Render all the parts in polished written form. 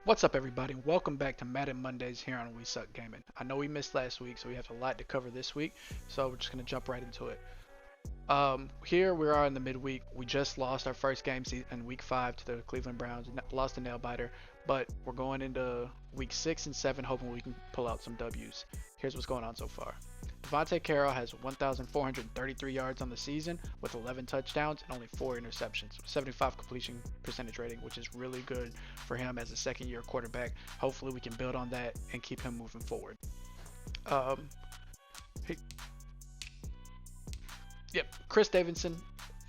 What's up, everybody? Welcome back to Madden Mondays here on We Suck Gaming. I know we missed last week, so we have a lot to cover this week, so we're just going to jump right into it. Here we are in the midweek. We just lost our first game in week 5 to the Cleveland Browns, lost a nail biter, but we're going into week 6 and 7 hoping we can pull out some W's. Here's what's going on so far. Devontae Carroll has 1,433 yards on the season with 11 touchdowns and only 4 interceptions, 75 completion percentage rating, which is really good for him as a second-year quarterback. Hopefully we can build on that and keep him moving forward. Chris Davidson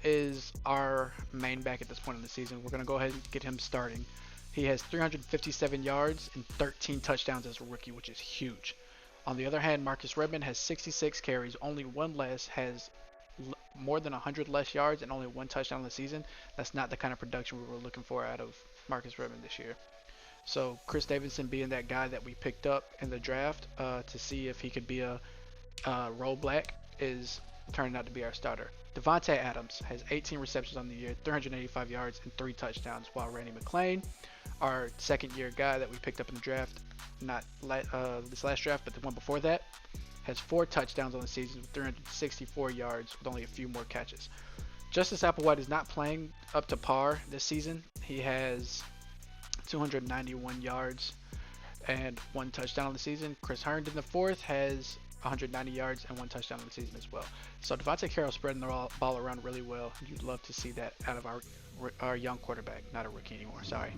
is our main back at this point in the season. We're going to go ahead and get him starting. He has 357 yards and 13 touchdowns as a rookie, which is huge. On the other hand, Marcus Redmond has 66 carries, only one less, has more than 100 less yards, and only 1 touchdown in the season. That's not the kind of production we were looking for out of Marcus Redmond this year. So Chris Davidson being that guy that we picked up in the draft to see if he could be a roll black is turning out to be our starter. Devontae Adams has 18 receptions on the year, 385 yards, and 3 touchdowns, while Randy McClain, our second-year guy that we picked up in the draft, not this last draft, but the one before that, has 4 touchdowns on the season with 364 yards with only a few more catches. Justice Applewhite is not playing up to par this season. He has 291 yards and 1 touchdown on the season. Chris Herndon, the fourth, has 190 yards and 1 touchdown on the season as well. So Devontae Carroll spreading the ball around really well. You'd love to see that out of our young quarterback, not a rookie anymore. Sorry.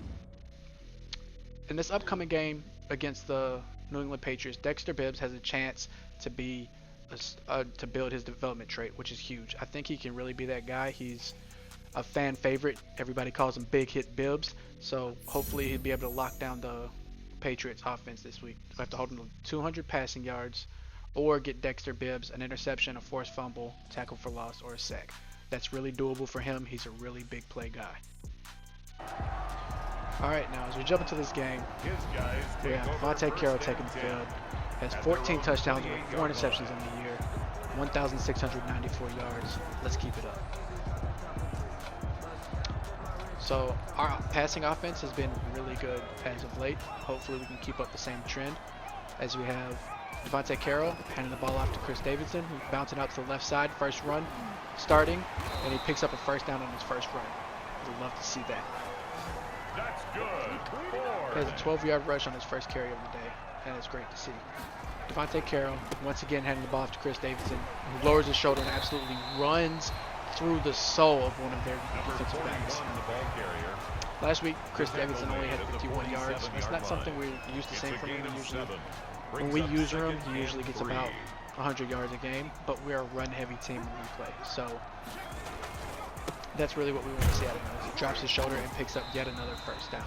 In this upcoming game against the New England Patriots, Dexter Bibbs has a chance to be to build his development trait, which is huge. I think he can really be that guy. He's a fan favorite. Everybody calls him Big Hit Bibbs. So hopefully he'll be able to lock down the Patriots offense this week. We have to hold him to 200 passing yards, or get Dexter Bibbs an interception, a forced fumble, tackle for loss, or a sack. That's really doable for him. He's a really big play guy. Alright, now as we jump into this game, we have Devontae Carroll taking the field. Has 14 touchdowns with 4 interceptions in the year, 1,694 yards. Let's keep it up. So our passing offense has been really good as of late. Hopefully we can keep up the same trend as we have Devontae Carroll handing the ball off to Chris Davidson, who's bouncing out to the left side, first run, starting, and he picks up a first down on his first run. We'd love to see that. That's good. He has a 12-yard rush on his first carry of the day, and it's great to see. Devontae Carroll, once again, handing the ball off to Chris Davidson, who lowers his shoulder and absolutely runs through the soul of one of their defensive backs. Last week, Chris Davidson only had 51 yards. That's not something we're used to seeing from him usually. When we use him, he usually gets about 100 yards a game, but we're a run-heavy team when we play. So that's really what we want to see out of him. He drops his shoulder and picks up yet another first down.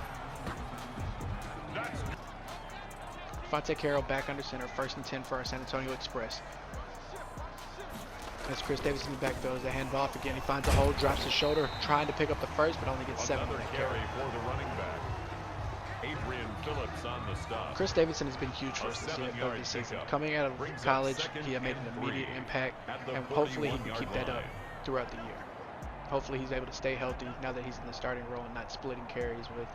Devontae Carroll back under center, 1st and 10 for our San Antonio Express. That's Chris Davis in the backfield as they hand it off again. He finds a hole, drops his shoulder, trying to pick up the first, but only gets 7 on that carry. For the running back. Phillips on the stop. Chris Davidson has been huge for us this season. Coming out of college, he made an immediate impact, and hopefully he can keep that up throughout the year. Hopefully he's able to stay healthy now that he's in the starting role and not splitting carries with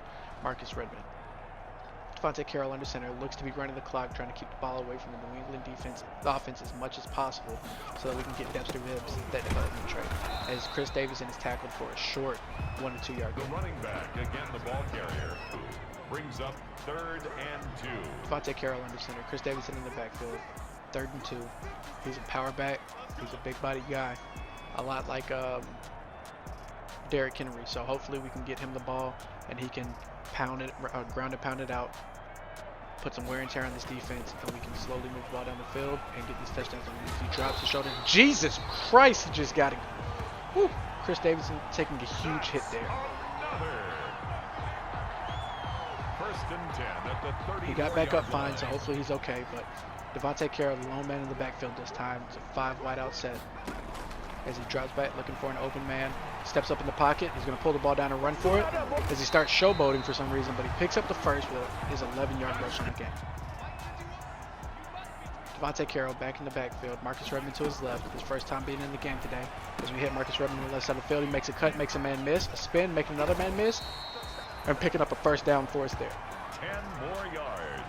Marcus Redmond. Devontae Carroll under center looks to be running the clock, trying to keep the ball away from the New England offense as much as possible so that we can get Dexter Bibbs that development trait, as Chris Davidson is tackled for a short 1 to 2 yard gain. The running back, again the ball carrier, brings up 3rd and 2. Devontae Carroll under center, Chris Davidson in the backfield, 3rd and 2. He's a power back. He's a big body guy, a lot like Derrick Henry. So hopefully we can get him the ball and he can ground and pound it out, put some wear and tear on this defense, and we can slowly move the ball down the field and get these touchdowns. He drops his shoulder. Jesus Christ, he just got him. Whew. Chris Davidson taking a huge hit there. He got back up fine, so hopefully he's okay, but Devontae Carroll, the lone man in the backfield this time. It's a 5 wide out set. As he drops back looking for an open man, steps up in the pocket. He's going to pull the ball down and run for it as he starts showboating for some reason, but he picks up the first with his 11-yard rush on the game. Devontae Carroll back in the backfield. Marcus Redmond to his left. His first time being in the game today. As we hit Marcus Redmond on the left side of the field, he makes a cut, makes a man miss, a spin, making another man miss, and picking up a first down for us there. 10 more yards.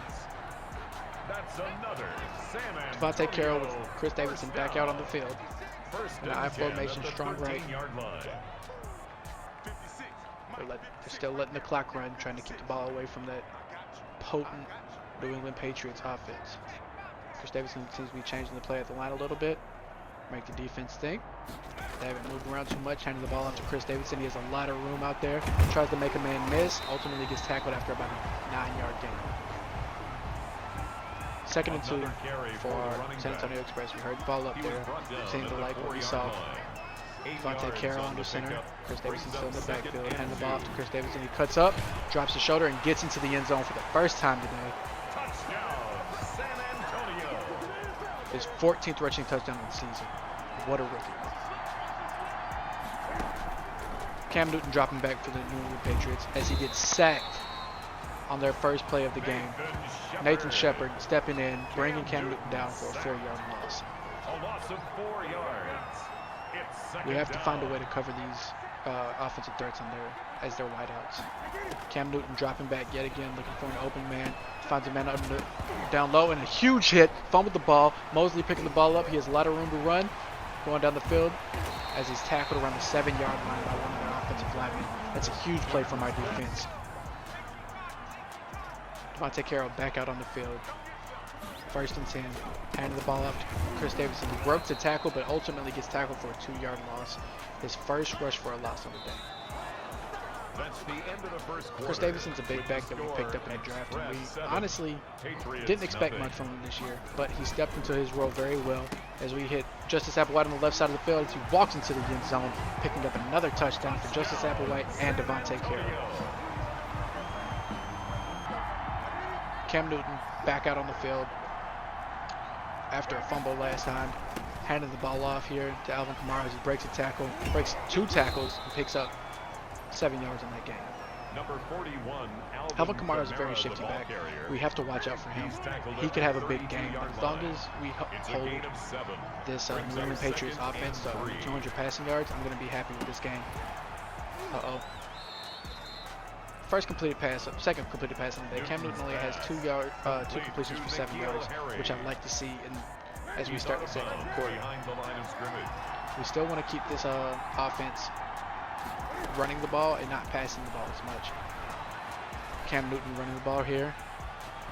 That's another San Devontae Carroll with Antonio Chris Davidson first back down. out on the field. First An and I 10 formation, at the strong right. 13-yard line. They're still letting the clock run, trying to keep the ball away from that potent New England Patriots offense. Chris Davidson seems to be changing the play at the line a little bit, make the defense think. They haven't moved around too much, handing the ball off to Chris Davidson. He has a lot of room out there. Tries to make a man miss, ultimately gets tackled after about a 9-yard gain. 2nd and 2 for San Antonio Express. We heard the ball up there. Seemed to like what we saw. Devontae Carroll under center. Chris Davidson still in the backfield. Hand the ball off to Chris Davidson. He cuts up, drops the shoulder, and gets into the end zone for the first time today. Touchdown, San Antonio. His 14th rushing touchdown of the season. What a rookie. Cam Newton dropping back for the New England Patriots as he gets sacked on their first play of the game. Nathan Shepard stepping in, bringing Cam Newton down for a 4-yard loss. A loss of 4 yards. It's second We have to find a down. way to cover these offensive threats on as their wideouts. Cam Newton dropping back yet again, looking for an open man. Finds a man down low and a huge hit. Fumbled the ball. Mosley picking the ball up. He has a lot of room to run. Going down the field as he's tackled around the 7-yard line by one of their offensive linemen. That's a huge play from our defense. Devontae Carroll back out on the field. 1st and 10. Handing the ball off to Chris Davidson. He broke the tackle, but ultimately gets tackled for a 2-yard loss. His first rush for a loss on the day. That's the end of the first quarter. Chris Davidson's a big back that we picked up in the draft, and we honestly didn't expect much from him this year, but he stepped into his role very well as we hit Justice Applewhite on the left side of the field as he walks into the end zone, picking up another touchdown for Justice Applewhite and Devontae Carroll. Cam Newton back out on the field after a fumble last time, handing the ball off here to Alvin Kamara as he breaks a tackle, breaks 2 tackles, and picks up 7 yards in that game. Number 41, Alvin Kamara is a very shifty back. We have to watch out for him. He could have a big game, but as long as we hold this New England Patriots offense to 200 passing yards, I'm going to be happy with this game. Second completed pass on the day. Cam Newton only has 2 completions for 7 yards, which I'd like to see as we start the second quarter. We still want to keep this offense running the ball and not passing the ball as much. Cam Newton running the ball here.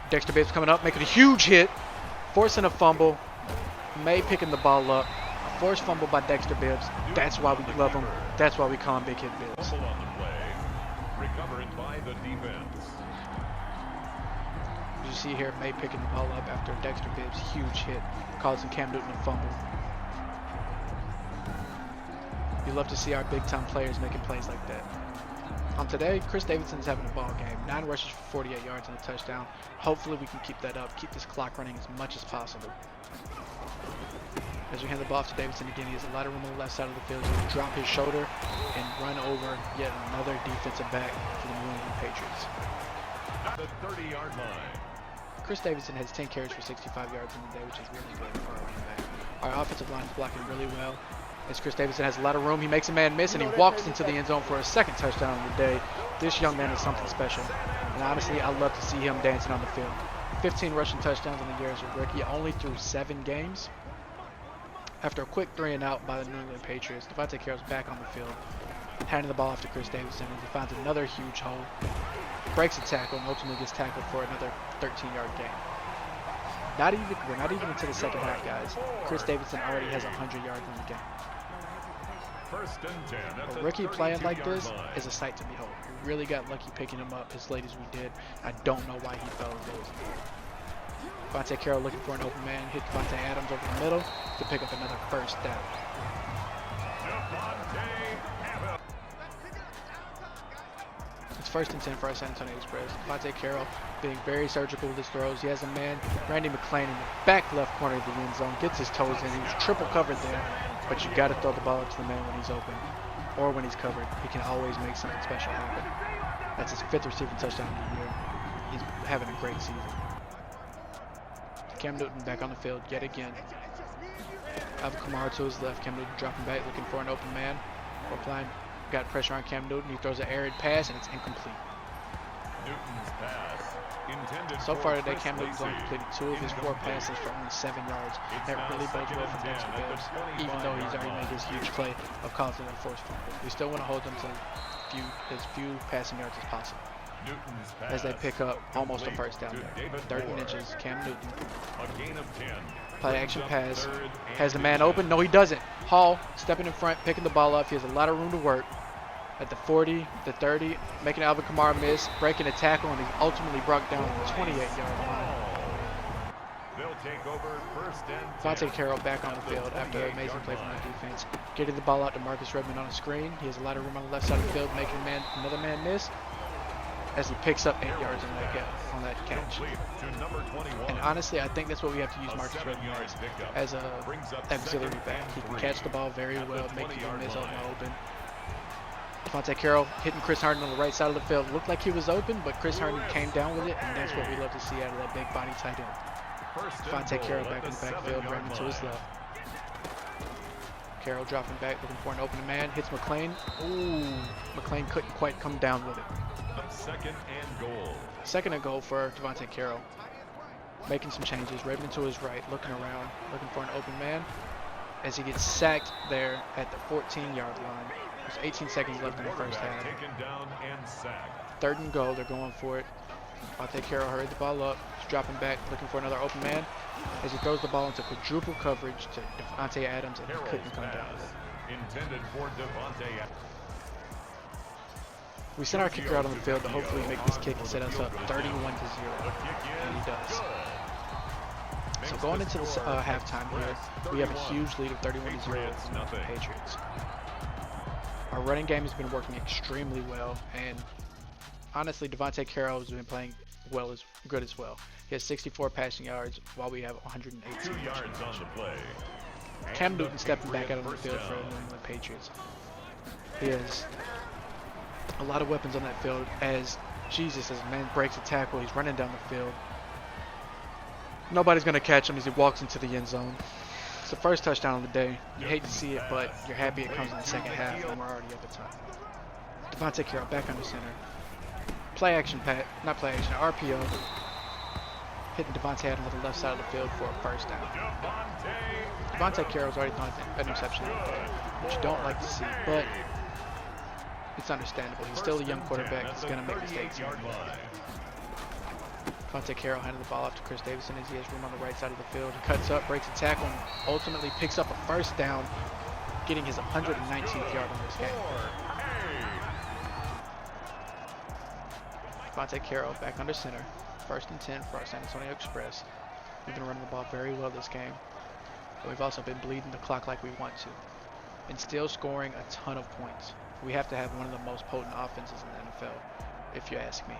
Dexter Bibbs coming up, making a huge hit, forcing a fumble. May picking the ball up. A forced fumble by Dexter Bibbs. That's why we love him. That's why we call him Big Hit Bibbs. On the play, recovered by the defense. As you see here, May picking the ball up after Dexter Bibbs' huge hit, causing Cam Newton a fumble. You love to see our big-time players making plays like that. Today, Chris Davidson's having a ball game. 9 rushes for 48 yards and a touchdown. Hopefully we can keep that up, keep this clock running as much as possible. As we hand the ball off to Davidson again, he has a lot of room on the left side of the field. He'll drop his shoulder and run over yet another defensive back for the New England Patriots. At the 30-yard line. Chris Davidson has 10 carries for 65 yards in the day, which is really good for our running back. Our offensive line is blocking really well. As Chris Davidson has a lot of room, he makes a man miss, and he walks into the end zone for a 2nd touchdown of the day. This young man is something special, and honestly, I love to see him dancing on the field. 15 rushing touchdowns in the year as a rookie, only through 7 games. After a quick 3-and-out by the New England Patriots, Devontae Carroll's back on the field, handing the ball off to Chris Davidson as he finds another huge hole, breaks a tackle, and ultimately gets tackled for another 13-yard gain. We're not even into the second half, guys. Chris Davidson already has 100 yards in the game. First and 10 A rookie playing like this is a sight to behold. We really got lucky picking him up as late as we did. I don't know why he fell as late as he did. Devontae Carroll looking for an open man, hit Devontae Adams over the middle to pick up another 1st down. It's 1st and 10 for our San Antonio Express. Devontae Carroll being very surgical with his throws. He has a man, Randy McClain, in the back left corner of the end zone, gets his toes in. He was triple covered there, but you got to throw the ball up to the man when he's open or when he's covered. He can always make something special happen. That's his 5th receiving touchdown of the year. He's having a great season. Cam Newton back on the field yet again. Alvin Kamara to his left. Cam Newton dropping back, looking for an open man. Got pressure on Cam Newton. He throws an arid pass, and it's incomplete. Newton's pass. Intended So far for today, Chris Cam Newton's only Lacey. completed 2 of his 4 passes for only 7 yards. That really bodes well for Bibbs, even though he's already made his huge play of causing a forced fumble. We still want to hold them to as few passing yards as possible. Newton's pass. As they pick up almost a first down to there. David 13 Moore. inches, Cam Newton. A gain of 10. Play action Brings up pass. third and Has the man 10. open? No, he doesn't. Hall stepping in front, picking the ball up. He has a lot of room to work. At the 40, the 30, making Alvin Kamara miss, breaking a tackle, and he's ultimately brought down the 28-yard line. They'll take over first and 10. Devontae Carroll back on the field after an amazing play from the defense. Getting the ball out to Marcus Redmond on the screen. He has a lot of room on the left side of the field, making another man miss as he picks up 8 yards on that catch. Complete to number 21. And honestly, I think that's what we have to use Marcus Redmond as a auxiliary back. He can catch the ball very well, make people miss out in the open. Devontae Carroll hitting Chris Herndon on the right side of the field. Looked like he was open, but Chris Herndon came down with it, and that's what we love to see out of that big body tight end. Devontae Carroll back in the backfield, Redmond to his left. Carroll dropping back, looking for an open man. Hits McLean. Ooh, McLean couldn't quite come down with it. Second and goal. Second and goal for Devontae Carroll. Making some changes. Redmond to his right, looking around, looking for an open man. As he gets sacked there at the 14-yard line. There's 18 seconds left in the first half. Taken down and sacked. Third and goal, they're going for it. Devontae Carroll hurried the ball up. He's dropping back, looking for another open man. As he throws the ball into quadruple coverage to Devontae Adams, and he couldn't come down with it. Intended for Devontae. We sent our kicker out on the field to hopefully make this kick and set us up 31-0, and he does. So going into the halftime here, we have a huge lead of 31-0 from the Patriots. Our running game has been working extremely well, and honestly, Devontae Carroll has been playing good as well. He has 64 passing yards, while we have 118. 2 yards on the play. Cam Newton stepping back out on the field for the New England Patriots. He has a lot of weapons on that field. As a man breaks a tackle, he's running down the field. Nobody's going to catch him as he walks into the end zone. It's the first touchdown of the day. You hate to see it, but you're happy it comes in the second half, and we're already at the top. Devontae Carroll back under center. Play action, RPO. Hitting Devontae Adams on the left side of the field for a first down. Devontae Carroll's already thrown an interception, which you don't like to see, but it's understandable. He's still a young quarterback. He's going to make mistakes. Devontae Carroll handed the ball off to Chris Davidson as he has room on the right side of the field. He cuts up, breaks a tackle, and ultimately picks up a first down, getting his 119th yard on this game. Devontae Carroll back under center. First and 10 for our San Antonio Express. We've been running the ball very well this game, but we've also been bleeding the clock like we want to, and still scoring a ton of points. We have to have one of the most potent offenses in the NFL, if you ask me.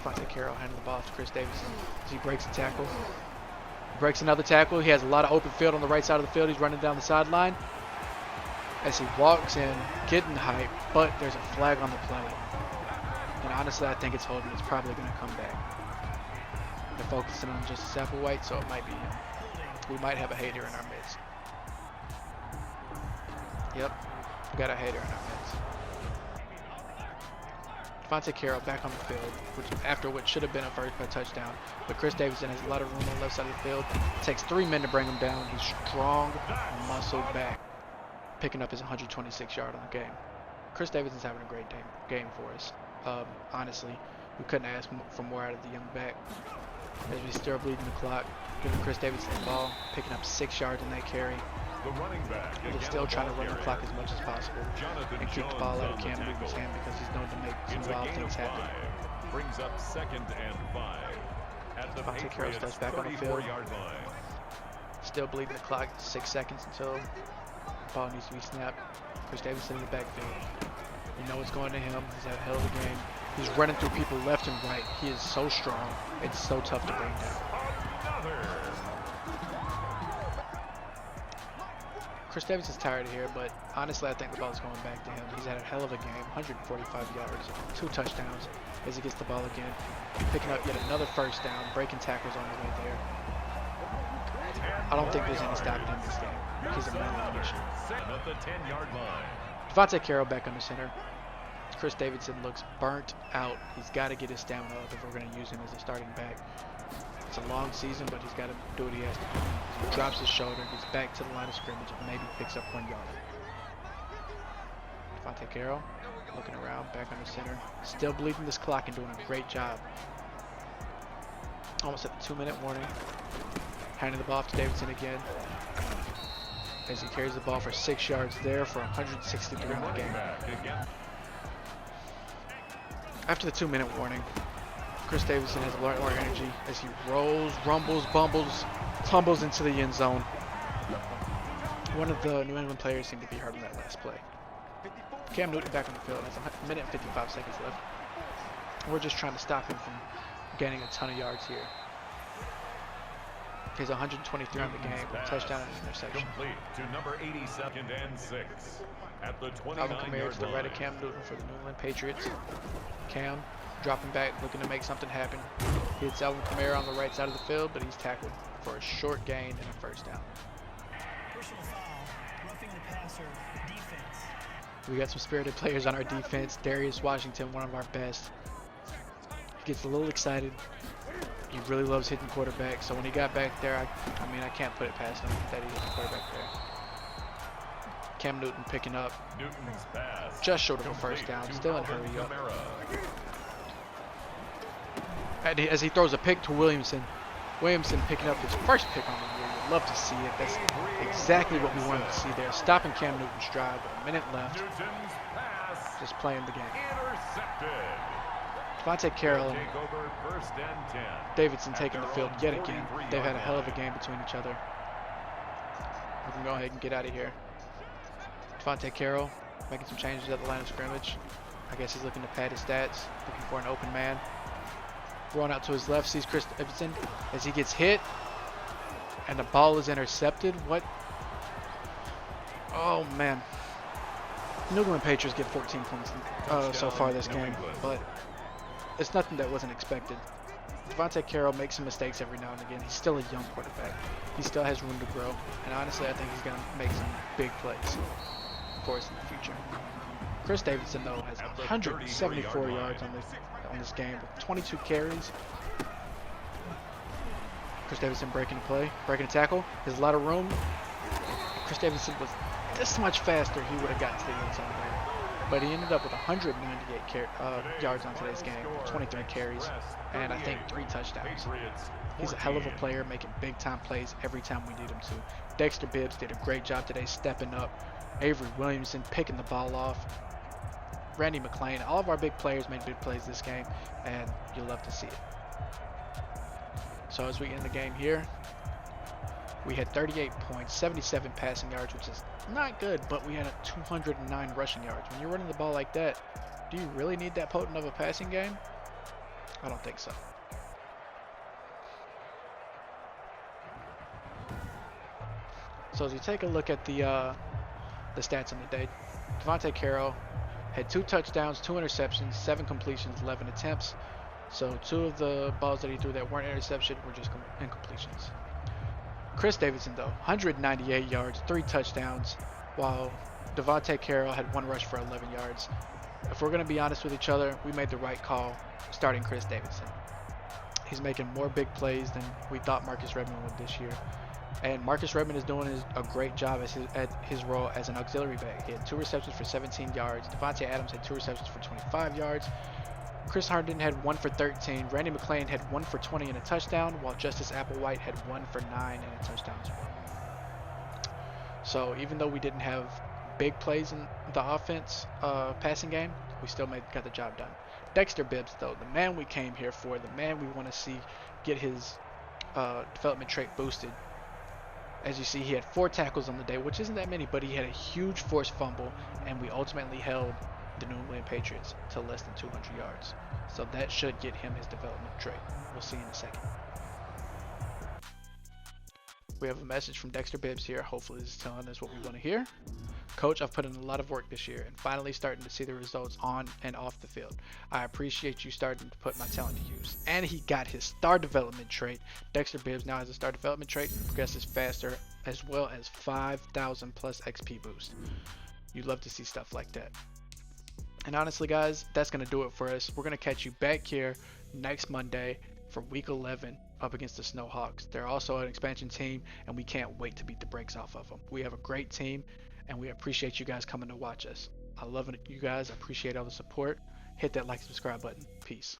Devontae Carroll handing the ball off to Chris Davidson as he breaks a tackle. Breaks another tackle. He has a lot of open field on the right side of the field. He's running down the sideline as he walks in, getting hype, but there's a flag on the play. And honestly, I think it's holding. It's probably going to come back. They're focusing on just Applewhite, so it might be him. We might have a hater in our midst. Yep, we got a hater in our midst. Devontae Carroll back on the field, after what should have been a touchdown. But Chris Davidson has a lot of room on the left side of the field. It takes 3 men to bring him down. He's strong, muscle back, picking up his 126 yard on the game. Chris Davidson's having a great game for us. Honestly, we couldn't ask for more out of the young back. As we still bleeding the clock, giving Chris Davidson the ball, picking up 6 yards on that carry. The running back. We're still trying to run the clock as much as possible and keep the ball out of Cam Newton's hand because he's known to make some wild things happen. Brings up 2nd and 5. At the Devontae Carroll steps back on the field. Still bleeding the clock, 6 seconds until the ball needs to be snapped. Chris Davidson in the backfield. You know what's going to him. He's had a hell of a game. He's running through people left and right. He is so strong. It's so tough to bring down. Chris Davidson's tired of here, but honestly, I think the ball's going back to him. He's had a hell of a game, 145 yards, 2 touchdowns as he gets the ball again. Picking up yet another first down, breaking tackles on the way there. I don't think there's any stopping him this game. He's a man on a mission. At the 10-yard line. Devontae Carroll back under center. Chris Davidson looks burnt out. He's got to get his stamina up if we're going to use him as a starting back. It's a long season, but he's got to do what he has to do. He drops his shoulder, gets back to the line of scrimmage, and maybe picks up 1 yard. Devontae Carroll looking around, back under center. Still bleeding this clock and doing a great job. Almost at the 2-minute warning. Handing the ball off to Davidson again. As he carries the ball for 6 yards there for 163 on the game. After the 2-minute warning, Chris Davidson has a lot more energy as he rolls, rumbles, bumbles, tumbles into the end zone. One of the New England players seemed to be hurt in that last play. Cam Newton back on the field. Has a minute and 55 seconds left. We're just trying to stop him from gaining a ton of yards here. He's 123 on the game, a touchdown and an interception. Complete to number 82nd and 6 at the 29 Alvin Kamara to the right of Cam Newton for the New England Patriots. Cam dropping back, looking to make something happen. Hits Alvin Kamara on the right side of the field, but he's tackled for a short gain and a first down. Personal foul, roughing the passer, defense. We got some spirited players on our defense. Darius Washington, one of our best. He gets a little excited. He really loves hitting quarterbacks. So when he got back there, I mean, I can't put it past him that he hit the quarterback there. Cam Newton picking up Newton's pass. just short of a first down. Still in hurry up. As he throws a pick to Williamson. Williamson picking up his first pick on the year. You'd love to see it. That's exactly what we wanted to see there. Stopping Cam Newton's drive with a minute left. Newton's pass. Just playing the game. Intercepted. Devontae Carroll and Take over first and 10. Davidson taking the field yet again. They've had a hell of a game between each other. We can go ahead and get out of here. Devontae Carroll making some changes at the line of scrimmage. I guess he's looking to pad his stats, looking for an open man. Throwing out to his left, sees Chris Davidson as he gets hit, and the ball is intercepted. What? Oh man. New England Patriots get 14 points so far this game, but it's nothing that wasn't expected. Devontae Carroll makes some mistakes every now and again. He's still a young quarterback. He still has room to grow, and honestly, I think he's going to make some big plays for us in the future. Chris Davidson, though, has 174 yards on this game with 22 carries. Chris Davidson breaking a play, breaking a tackle. There's a lot of room. Chris Davidson was this much faster, he would have gotten to the end zone there. But he ended up with 198 yards on today's game, 23 carries, and I think 3 touchdowns. He's a hell of a player, making big-time plays every time we need him to. Dexter Bibbs did a great job today stepping up. Avery Williamson picking the ball off. Randy McClain, all of our big players made big plays this game, and you'll love to see it. So as we end the game here, we had 38 points, 77 passing yards, which is not good, but we had 209 rushing yards. When you're running the ball like that, do you really need that potent of a passing game? I don't think so. So as you take a look at the stats on the day, Devontae Carroll had 2 touchdowns, 2 interceptions, 7 completions, 11 attempts. So 2 of the balls that he threw that weren't interception were just incompletions. Chris Davidson, though, 198 yards, 3 touchdowns, while Devontae Carroll had 1 rush for 11 yards. If we're going to be honest with each other, we made the right call starting Chris Davidson. He's making more big plays than we thought Marcus Redmond would this year. And Marcus Redmond is doing a great job at his role as an auxiliary back. He had 2 receptions for 17 yards. Devontae Adams had 2 receptions for 25 yards. Chris Herndon had 1 for 13. Randy McClain had 1 for 20 and a touchdown, while Justice Applewhite had 1 for 9 and a touchdown as well. So even though we didn't have big plays in the offense passing game, we still got the job done. Dexter Bibbs, though, the man we came here for, the man we want to see get his development trait boosted. As you see, he had 4 tackles on the day, which isn't that many, but he had a huge forced fumble, and we ultimately held the New England Patriots to less than 200 yards. So that should get him his development trait. We'll see in a second. We have a message from Dexter Bibbs here. Hopefully this is telling us what we want to hear. Coach, I've put in a lot of work this year and finally starting to see the results on and off the field. I appreciate you starting to put my talent to use. And he got his star development trait. Dexter Bibbs now has a star development trait, progresses faster, as well as 5,000 plus XP boost. You'd love to see stuff like that. And honestly, guys, that's going to do it for us. We're going to catch you back here next Monday for Week 11 up against the Snowhawks. They're also an expansion team, and we can't wait to beat the brakes off of them. We have a great team, and we appreciate you guys coming to watch us. I love it, you guys. I appreciate all the support. Hit that like, subscribe button. Peace.